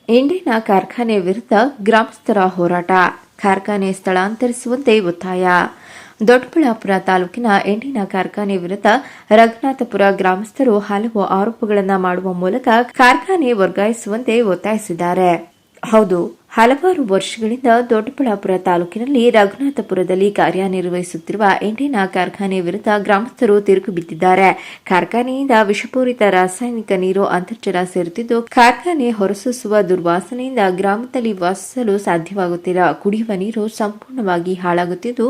ಇಂಡಿನ ಕಾರ್ಖಾನೆ ವಿರುದ್ಧ ಗ್ರಾಮಸ್ಥರ ಹೋರಾಟ. ಕಾರ್ಖಾನೆ ಸ್ಥಳಾಂತರಿಸುವಂತೆ ಒತ್ತಾಯ. ದೊಡ್ಡಬಳ್ಳಾಪುರ ತಾಲೂಕಿನ ಇಂಡಿನ ಕಾರ್ಖಾನೆ ವಿರುದ್ಧ ರಘುನಾಥಪುರ ಗ್ರಾಮಸ್ಥರು ಹಲವು ಆರೋಪಗಳನ್ನು ಮಾಡುವ ಮೂಲಕ ಕಾರ್ಖಾನೆ ವರ್ಗಾಯಿಸುವಂತೆ ಒತ್ತಾಯಿಸಿದ್ದಾರೆ. ಹೌದು, ಹಲವಾರು ವರ್ಷಗಳಿಂದ ದೊಡ್ಡಬಳ್ಳಾಪುರ ತಾಲೂಕಿನಲ್ಲಿ ರಘುನಾಥಪುರದಲ್ಲಿ ಕಾರ್ಯನಿರ್ವಹಿಸುತ್ತಿರುವ ಇಂಡಿನ ಕಾರ್ಖಾನೆ ವಿರುದ್ಧ ಗ್ರಾಮಸ್ಥರು ತಿರುಗಿ ಬಿದ್ದಿದ್ದಾರೆ. ಕಾರ್ಖಾನೆಯಿಂದ ವಿಷಪೂರಿತ ರಾಸಾಯನಿಕ ನೀರು ಅಂತರ್ಜಲ ಸೇರುತ್ತಿದ್ದು, ಕಾರ್ಖಾನೆ ಹೊರಸೂಸುವ ದುರ್ವಾಸನೆಯಿಂದ ಗ್ರಾಮದಲ್ಲಿ ವಾಸಿಸಲು ಸಾಧ್ಯವಾಗುತ್ತಿಲ್ಲ. ಕುಡಿಯುವ ನೀರು ಸಂಪೂರ್ಣವಾಗಿ ಹಾಳಾಗುತ್ತಿದ್ದು,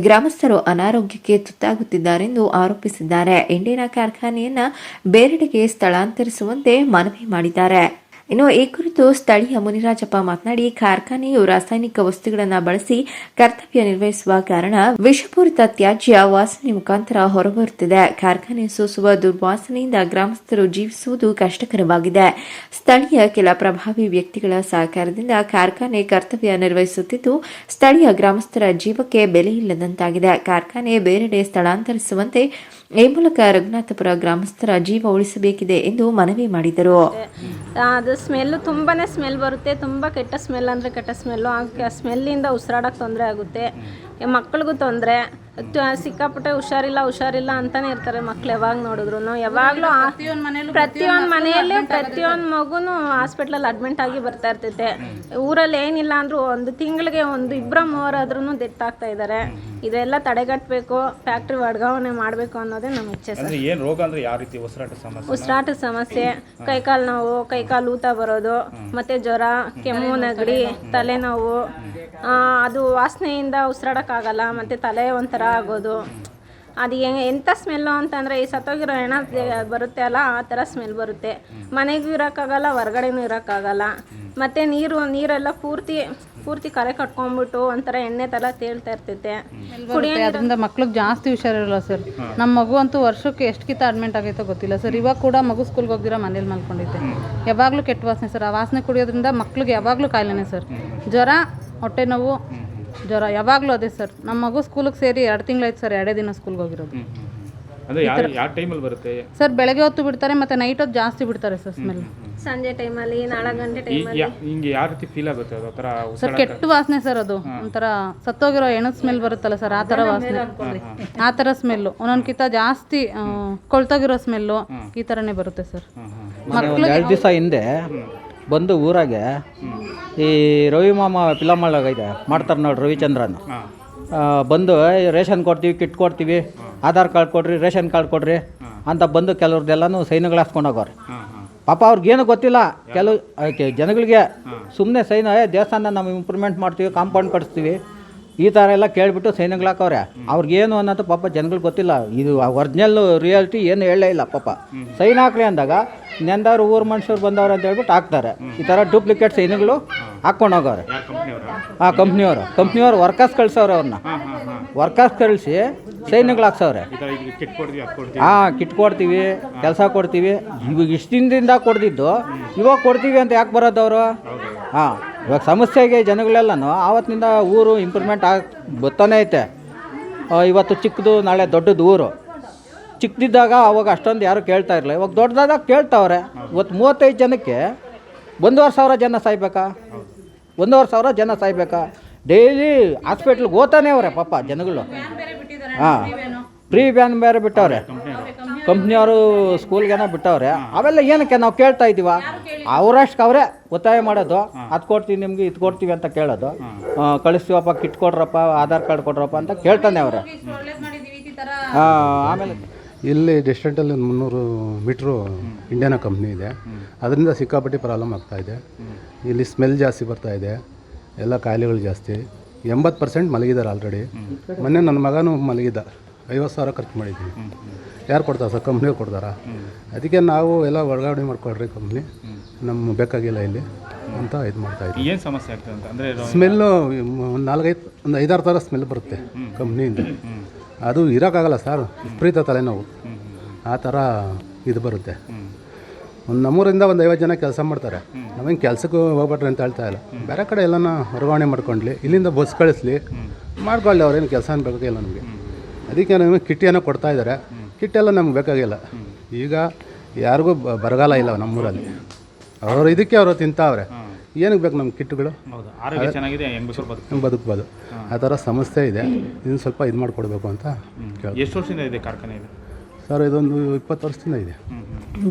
ಗ್ರಾಮಸ್ಥರು ಅನಾರೋಗ್ಯಕ್ಕೆ ತುತ್ತಾಗುತ್ತಿದ್ದಾರೆಂದು ಆರೋಪಿಸಿದ್ದಾರೆ. ಇಂಡಿನ ಕಾರ್ಖಾನೆಯನ್ನ ಬೇರೆಡೆಗೆ ಸ್ಥಳಾಂತರಿಸುವಂತೆ ಮನವಿ ಮಾಡಿದ್ದಾರೆ. ಇನ್ನು ಈ ಕುರಿತು ಸ್ಥಳೀಯ ಮುನಿರಾಜಪ್ಪ ಮಾತನಾಡಿ, ಕಾರ್ಖಾನೆಯು ರಾಸಾಯನಿಕ ವಸ್ತುಗಳನ್ನು ಬಳಸಿ ಕರ್ತವ್ಯ ನಿರ್ವಹಿಸುವ ಕಾರಣ ವಿಷಪೂರಿತ ತ್ಯಾಜ್ಯ ವಾಸನೆ ಮುಖಾಂತರ ಹೊರಬರುತ್ತಿದೆ. ಕಾರ್ಖಾನೆ ಸೂಸುವ ದುರ್ವಾಸನೆಯಿಂದ ಗ್ರಾಮಸ್ಥರು ಜೀವಿಸುವುದು ಕಷ್ಟಕರವಾಗಿದೆ. ಸ್ಥಳೀಯ ಕೆಲ ಪ್ರಭಾವಿ ವ್ಯಕ್ತಿಗಳ ಸಹಕಾರದಿಂದ ಕಾರ್ಖಾನೆ ಕರ್ತವ್ಯ ನಿರ್ವಹಿಸುತ್ತಿದ್ದು, ಸ್ಥಳೀಯ ಗ್ರಾಮಸ್ಥರ ಜೀವಕ್ಕೆ ಬೆಲೆ ಇಲ್ಲದಂತಾಗಿದೆ. ಕಾರ್ಖಾನೆ ಬೇರೆಡೆ ಸ್ಥಳಾಂತರಿಸುವಂತೆ ಈ ಮೂಲಕ ರಘುನಾಥಪುರ ಗ್ರಾಮಸ್ಥರ ಜೀವ ಉಳಿಸಬೇಕಿದೆ ಎಂದು ಮನವಿ ಮಾಡಿದರು. ಅದು ಸ್ಮೆಲ್ಲು ತುಂಬಾ ಸ್ಮೆಲ್ ಬರುತ್ತೆ. ತುಂಬ ಕೆಟ್ಟ ಸ್ಮೆಲ್ ಅಂದರೆ ಕೆಟ್ಟ ಸ್ಮೆಲ್ಲು. ಆ ಸ್ಮೆಲ್ಲಿಂದ ಉಸಿರಾಡೋಕ್ಕೆ ತೊಂದರೆ ಆಗುತ್ತೆ. ಮಕ್ಕಳಿಗೂ ತೊಂದರೆ. ಸಿಕ್ಕಾಪಟ್ಟೆ ಹುಷಾರಿಲ್ಲ ಅಂತಲೇ ಇರ್ತಾರೆ ಮಕ್ಳು. ಯಾವಾಗ ನೋಡಿದ್ರು ಯಾವಾಗಲೂ ಪ್ರತಿಯೊಂದು ಮನೆಯಲ್ಲಿ ಪ್ರತಿಯೊಂದು ಮಗುನು ಹಾಸ್ಪಿಟ್ಲಲ್ಲಿ ಅಡ್ಮಿಂಟ್ ಆಗಿ ಬರ್ತಾ ಇರ್ತೈತೆ. ಊರಲ್ಲಿ ಏನಿಲ್ಲ ಅಂದರೂ ಒಂದು ತಿಂಗಳಿಗೆ ಒಂದು 2-3 ಆದ್ರೂ ಡೆತ್ ಆಗ್ತಾ ಇದ್ದಾರೆ. ಇದೆಲ್ಲ ತಡೆಗಟ್ಟಬೇಕು, ಫ್ಯಾಕ್ಟ್ರಿ ವರ್ಗಾವಣೆ ಮಾಡಬೇಕು ಅನ್ನೋದೇ ನಮ್ಮ ಇಚ್ಛೆ ಸರ್. ಏನು ರೋಗ ಅಂದರೆ ಯಾವ ರೀತಿ ಉಸಿರಾಟ ಸಮಸ್ಯೆ, ಕೈಕಾಲು ನೋವು, ಕೈಕಾಲು ಊತ ಬರೋದು, ಮತ್ತು ಜ್ವರ, ಕೆಮ್ಮು, ನೆಗಡಿ, ತಲೆನೋವು, ಅದು ವಾಸನೆಯಿಂದ ಉಸಿರಾಡೋಕ್ಕಾಗಲ್ಲ, ಮತ್ತು ತಲೆ ಒಂಥರ ಆಗೋದು. ಅದು ಎಂಥ ಸ್ಮೆಲ್ಲು ಅಂತಂದರೆ ಈ ಸತ್ತೋಗಿರೋ ಹೆಣ ಬರುತ್ತೆ ಅಲ್ಲ, ಆ ಥರ ಸ್ಮೆಲ್ ಬರುತ್ತೆ. ಮನೆಗೂ ಇರೋಕ್ಕಾಗಲ್ಲ, ಹೊರಗಡೆನೂ ಇರೋಕ್ಕಾಗಲ್ಲ. ಮತ್ತು ನೀರೆಲ್ಲ ಪೂರ್ತಿ ಕರೆ ಕಟ್ಕೊಂಡ್ಬಿಟ್ಟು ಒಂಥರ ಎಣ್ಣೆ ಥರ ತೇಳ್ತಾ ಇರ್ತೈತೆ. ಅದರಿಂದ ಮಕ್ಳಿಗೆ ಜಾಸ್ತಿ ಹುಷಾರಿರಲ್ಲ ಸರ್. ನಮ್ಮ ಮಗು ಅಂತೂ ವರ್ಷಕ್ಕೆ ಎಷ್ಟು ಕಿತ್ತ ಅಡ್ಮಿಂಟ್ ಆಗೈತೋ ಗೊತ್ತಿಲ್ಲ ಸರ್. ಇವಾಗ ಕೂಡ ಮಗು ಸ್ಕೂಲ್ಗೆ ಹೋಗಿರೋ ಮನೇಲಿ ಮಲ್ಕೊಂಡೈತೆ. ಯಾವಾಗಲೂ ಕೆಟ್ಟ ವಾಸನೆ ಸರ್. ಆ ವಾಸನೆ ಕುಡಿಯೋದ್ರಿಂದ ಮಕ್ಳಿಗೆ ಯಾವಾಗಲೂ ಕಾಯಿಲೆನೇ ಸರ್. ಜ್ವರ, ಹೊಟ್ಟೆ ನೋವು, ಜ್ವರ ಯಾವಾಗಲೂ ಅದೇ ಸರ್. ನಮ್ಮ ಮಗು ಸ್ಕೂಲಿಗೆ ಸೇರಿ 2 ತಿಂಗಳಾಯ್ತು ಸರ್. 2 ದಿನ ಸ್ಕೂಲ್ಗೆ ಹೋಗಿರೋದು. ಯಾವ ಟೈಮಲ್ಲಿ ಬರುತ್ತೆ ಸರ್? ಬೆಳಗ್ಗೆ ಹೊತ್ತು ಬಿಡ್ತಾರೆ, ಮತ್ತು ನೈಟ್ ಹೊತ್ತು ಜಾಸ್ತಿ ಬಿಡ್ತಾರೆ ಸರ್ ಸ್ಮೆಲ್. ಸಂಜೆ ಟೈಮಲ್ಲಿ 4 ಗಂಟೆ ಟೈಮಲ್ಲಿ ಹಿಂಗೆ ಯಾವ ರೀತಿ ಫೀಲ್ ಆಗುತ್ತೆ ಅದು? ಥರ ಸರ್ ಕೆಟ್ಟ ವಾಸನೆ ಸರ್. ಅದು ಒಂಥರ ಸತ್ತೋಗಿರೋ ಹೆಣದ ಸ್ಮೆಲ್ ಬರುತ್ತಲ್ಲ ಸರ್, ಆ ಥರ ವಾಸನೆ, ಆ ಥರ ಸ್ಮೆಲ್ಲು. ಒಂದೊಂದ್ಕಿಂತ ಜಾಸ್ತಿ ಕೊಳ್ತೋಗಿರೋ ಸ್ಮೆಲ್ಲು ಈ ಥರನೇ ಬರುತ್ತೆ ಸರ್. ಮಕ್ಕಳು 2 ದಿವಸ ಹಿಂದೆ ಬಂದು ಊರಾಗೆ ಈ ರವಿ ಮಾಮ ಫಿಲಮ್ ಒಳಗೈತೆ ಮಾಡ್ತಾರೆ ನೋಡಿ, ರವಿಚಂದ್ರನ್ ಬಂದು ರೇಷನ್ ಕೊಡ್ತೀವಿ, ಕಿಟ್ ಕೊಡ್ತೀವಿ, ಆಧಾರ್ ಕಾರ್ಡ್ ಕೊಡ್ರಿ, ರೇಷನ್ ಕಾರ್ಡ್ ಕೊಡ್ರಿ ಅಂತ ಬಂದು ಕೆಲವ್ರದ್ದೆಲ್ಲನೂ ಸೈನ್ಗಳು ಹಾಸ್ಕೊಂಡು ಹೋಗೋರು. ಪಾಪ ಅವ್ರಿಗೇನು ಗೊತ್ತಿಲ್ಲ. ಕೆಲವು ಜನಗಳಿಗೆ ಸುಮ್ಮನೆ ಸೈನ್ ದೇವಸ್ಥಾನ ನಾವು ಇಂಪ್ರೂವ್ಮೆಂಟ್ ಮಾಡ್ತೀವಿ, ಕಾಂಪೌಂಡ್ ಕಟ್ಸ್ತೀವಿ, ಈ ಥರ ಎಲ್ಲ ಕೇಳಿಬಿಟ್ಟು ಸೈನ್ಗಳು ಹಾಕವ್ರೆ. ಅವ್ರಿಗೇನು ಅನ್ನೋದು ಪಾಪ ಜನಗಳಿಗೆ ಗೊತ್ತಿಲ್ಲ. ಇದು ಒರಿಜಿನಲ್ ರಿಯಾಲಿಟಿ ಏನು ಹೇಳೇ ಇಲ್ಲ. ಪಾಪ ಸೈನ್ ಹಾಕ್ಲಿ ಅಂದಾಗ ನೆಂದವ್ರು ಊರು ಮನುಷ್ಯರು ಬಂದವ್ರು ಅಂತ ಹೇಳ್ಬಿಟ್ಟು ಹಾಕ್ತಾರೆ. ಈ ಥರ ಡೂಪ್ಲಿಕೇಟ್ ಸೈನ್ಗಳು ಹಾಕ್ಕೊಂಡು ಹೋಗವ್ರೆ. ಕಂಪ್ನಿಯವರು ವರ್ಕರ್ಸ್ ಕಳ್ಸವ್ರೆ. ಅವ್ರನ್ನ ವರ್ಕರ್ಸ್ ಕಳಿಸಿ ಸೈನ್ಗಳು ಹಾಕ್ಸವ್ರೆ. ಕಿಟ್ ಕೊಡ್ತೀವಿ, ಕೆಲಸ ಕೊಡ್ತೀವಿ. ಇವಾಗ ಇಷ್ಟು ದಿನದಿಂದ ಕೊಡ್ದಿದ್ದು ಇವಾಗ ಕೊಡ್ತೀವಿ ಅಂತ ಯಾಕೆ ಬರೋದು ಅವರು? ಇವಾಗ ಸಮಸ್ಯೆಗೆ ಜನಗಳೆಲ್ಲನೂ ಆವತ್ತಿನಿಂದ ಊರು ಇಂಪ್ರೂವ್ಮೆಂಟ್ ಬರ್ತಾನೆ ಐತೆ. ಇವತ್ತು ಚಿಕ್ಕದು, ನಾಳೆ ದೊಡ್ಡದು ಊರು. ಚಿಕ್ಕದಿದ್ದಾಗ ಅವಾಗ ಅಷ್ಟೊಂದು ಯಾರು ಕೇಳ್ತಾ ಇರಲಿಲ್ಲ. ಇವಾಗ ದೊಡ್ಡದಾದಾಗ ಕೇಳ್ತಾವ್ರೆ. ಇವತ್ತು 35 ಜನಕ್ಕೆ 1,500 ಜನ ಸಾಯ್ಬೇಕಾ? 1,500 ಜನ ಸಾಯ್ಬೇಕಾ? ಡೈಲಿ ಹಾಸ್ಪಿಟ್ಲಿಗೆ ಹೋಗ್ತಾನೆ ಅವ್ರೆ ಪಾಪ ಜನಗಳು. ಫ್ರೀ ವ್ಯಾನ್ ಬೇರೆ ಬಿಟ್ಟವ್ರೆ. ಕಂಪ್ನಿಯವರು ಸ್ಕೂಲ್ಗೇನೋ ಬಿಟ್ಟವ್ರೆ. ಅವೆಲ್ಲ ಏನಕ್ಕೆ ನಾವು ಕೇಳ್ತಾ ಇದ್ದೀವ? ಅವರಷ್ಟು ಅವರೇ ಒತ್ತಾಯ ಮಾಡೋದು. ಅದು ಕೊಡ್ತೀವಿ ನಿಮಗೆ, ಇದು ಕೊಡ್ತೀವಿ ಅಂತ ಕೇಳೋದು. ಕಳಿಸ್ತೀವಪ್ಪ, ಕಿಟ್ ಕೊಡ್ರಪ್ಪ, ಆಧಾರ್ ಕಾರ್ಡ್ ಕೊಡ್ರಪ್ಪ ಅಂತ ಕೇಳ್ತಾನೆ ಅವ್ರೆ. ಆಮೇಲೆ ಇಲ್ಲಿ ಡಿಸ್ಟೆಂಟಲ್ಲಿ 300 ಮೀಟ್ರು ಇಂಡಿಯನ್ ಕಂಪ್ನಿ ಇದೆ. ಅದರಿಂದ ಸಿಕ್ಕಾಪಟ್ಟಿ ಪ್ರಾಬ್ಲಮ್ ಆಗ್ತಾಯಿದೆ. ಇಲ್ಲಿ ಸ್ಮೆಲ್ ಜಾಸ್ತಿ ಬರ್ತಾಯಿದೆ, ಎಲ್ಲ ಕಾಯಿಲೆಗಳು ಜಾಸ್ತಿ. 80% ಮಲಗಿದ್ದಾರೆ ಆಲ್ರೆಡಿ. ಮೊನ್ನೆ ನನ್ನ ಮಗನೂ ಮಲಗಿದ್ದ. 50,000 ಖರ್ಚು ಮಾಡಿದ್ದೀವಿ. ಯಾರು ಕೊಡ್ತಾರೆ ಸರ್? ಕಂಪ್ನಿಯವ್ರು ಕೊಡ್ತಾರಾ? ಅದಕ್ಕೆ ನಾವು ಎಲ್ಲ ವರ್ಗಾವಣೆ ಮಾಡ್ಕೊಳ್ರಿ ಕಂಪ್ನಿ, ನಮ್ಗೆ ಬೇಕಾಗಿಲ್ಲ ಇಲ್ಲಿ ಅಂತ ಇದು ಮಾಡ್ತಾಯಿದ್ದೀವಿ. ಏನು ಸಮಸ್ಯೆ ಆಗ್ತದೆ ಅಂತ ಅಂದರೆ ಸ್ಮೆಲ್ಲು ಒಂದು 5-6 ಥರ ಸ್ಮೆಲ್ ಬರುತ್ತೆ ಕಂಪ್ನಿಯಿಂದ. ಅದು ಇರೋಕ್ಕಾಗಲ್ಲ ಸರ್. ವಿಪರೀತ ತಲೆನೋವು, ಆ ಥರ ಇದು ಬರುತ್ತೆ. ನಮ್ಮೂರಿಂದ ಒಂದು 50 ಜನ ಕೆಲಸ ಮಾಡ್ತಾರೆ. ನಮಗೆ ಕೆಲಸಕ್ಕೂ ಹೋಗ್ಬಿಟ್ರಿ ಅಂತ ಹೇಳ್ತಾ ಇಲ್ಲ. ಬೇರೆ ಕಡೆ ಎಲ್ಲನ ವರ್ಗಾವಣೆ ಮಾಡ್ಕೊಂಡ್ಲಿ, ಇಲ್ಲಿಂದ ಬಸ್ ಕಳಿಸ್ಲಿ, ಮಾಡ್ಕೊಳ್ಳಿ. ಅವ್ರೇನು ಕೆಲಸ ಬೇಕಾಗಿಲ್ಲ ನಮಗೆ. ಅದಕ್ಕೆ ನಮಗೆ ಕಿಟ್ ಏನೋ ಕೊಡ್ತಾಯಿದ್ದಾರೆ. ಕಿಟ್ಟೆಲ್ಲ ನಮ್ಗೆ ಬೇಕಾಗಿಲ್ಲ. ಈಗ ಯಾರಿಗೂ ಬರಗಾಲ ಇಲ್ಲ ನಮ್ಮೂರಲ್ಲಿ. ಅವರು ಇದಕ್ಕೆ ಅವರು ತಿಂತಾವ್ರೆ. ಏನಕ್ಕೆ ಬೇಕು ನಮ್ಗೆ ಕಿಟ್ಗಳು? ಹೌದು, ಆರೋಗ್ಯ ಚೆನ್ನಾಗಿದೆ, ಹೆಂಗಸರು ಬದುಕು. ಬದುಕ್ಬೋದು. ಆ ಥರ ಸಮಸ್ಯೆ ಇದೆ. ಇದನ್ನು ಸ್ವಲ್ಪ ಇದು ಮಾಡಿಕೊಡ್ಬೇಕು ಅಂತ ಕೇಳಿ. ಎಷ್ಟು ವರ್ಷದಿಂದ ಇದೆ ಕಾರ್ಖಾನೆ ಇದು? ಸರ್ ಇದೊಂದು 20 ವರ್ಷದಿಂದ ಇದೆ.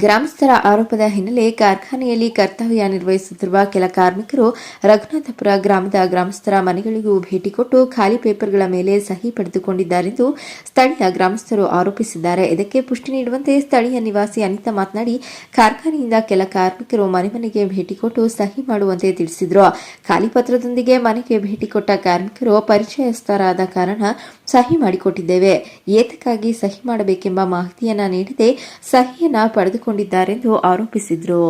ಗ್ರಾಮಸ್ಥರ ಆರೋಪದ ಹಿನ್ನೆಲೆ ಕಾರ್ಖಾನೆಯಲ್ಲಿ ಕರ್ತವ್ಯ ನಿರ್ವಹಿಸುತ್ತಿರುವ ಕೆಲ ಕಾರ್ಮಿಕರು ರಘುನಾಥಪುರ ಗ್ರಾಮದ ಗ್ರಾಮಸ್ಥರ ಮನೆಗಳಿಗೂ ಭೇಟಿ ಕೊಟ್ಟು ಖಾಲಿ ಪೇಪರ್ಗಳ ಮೇಲೆ ಸಹಿ ಪಡೆದುಕೊಂಡಿದ್ದಾರೆಂದು ಸ್ಥಳೀಯ ಗ್ರಾಮಸ್ಥರು ಆರೋಪಿಸಿದ್ದಾರೆ. ಇದಕ್ಕೆ ಪುಷ್ಟಿ ನೀಡುವಂತೆ ಸ್ಥಳೀಯ ನಿವಾಸಿ ಅನಿತಾ ಮಾತನಾಡಿ, ಕಾರ್ಖಾನೆಯಿಂದ ಕೆಲ ಕಾರ್ಮಿಕರು ಮನೆ ಮನೆಗೆ ಭೇಟಿ ಕೊಟ್ಟು ಸಹಿ ಮಾಡುವಂತೆ ತಿಳಿಸಿದರು. ಖಾಲಿ ಪತ್ರದೊಂದಿಗೆ ಮನೆಗೆ ಭೇಟಿ ಕೊಟ್ಟ ಕಾರ್ಮಿಕರು ಪರಿಚಯಸ್ಥರಾದ ಕಾರಣ ಸಹಿ ಮಾಡಿಕೊಟ್ಟಿದ್ದೇವೆ, ಏತಕ್ಕಾಗಿ ಸಹಿ ಮಾಡಬೇಕೆಂಬ ಮಾಹಿತಿಯನ್ನ ನೀಡದೆ ಸಹಿಯನ್ನ ಪಡೆದುಕೊಂಡಿದ್ದಾರೆಂದು ಆರೋಪಿಸಿದರು.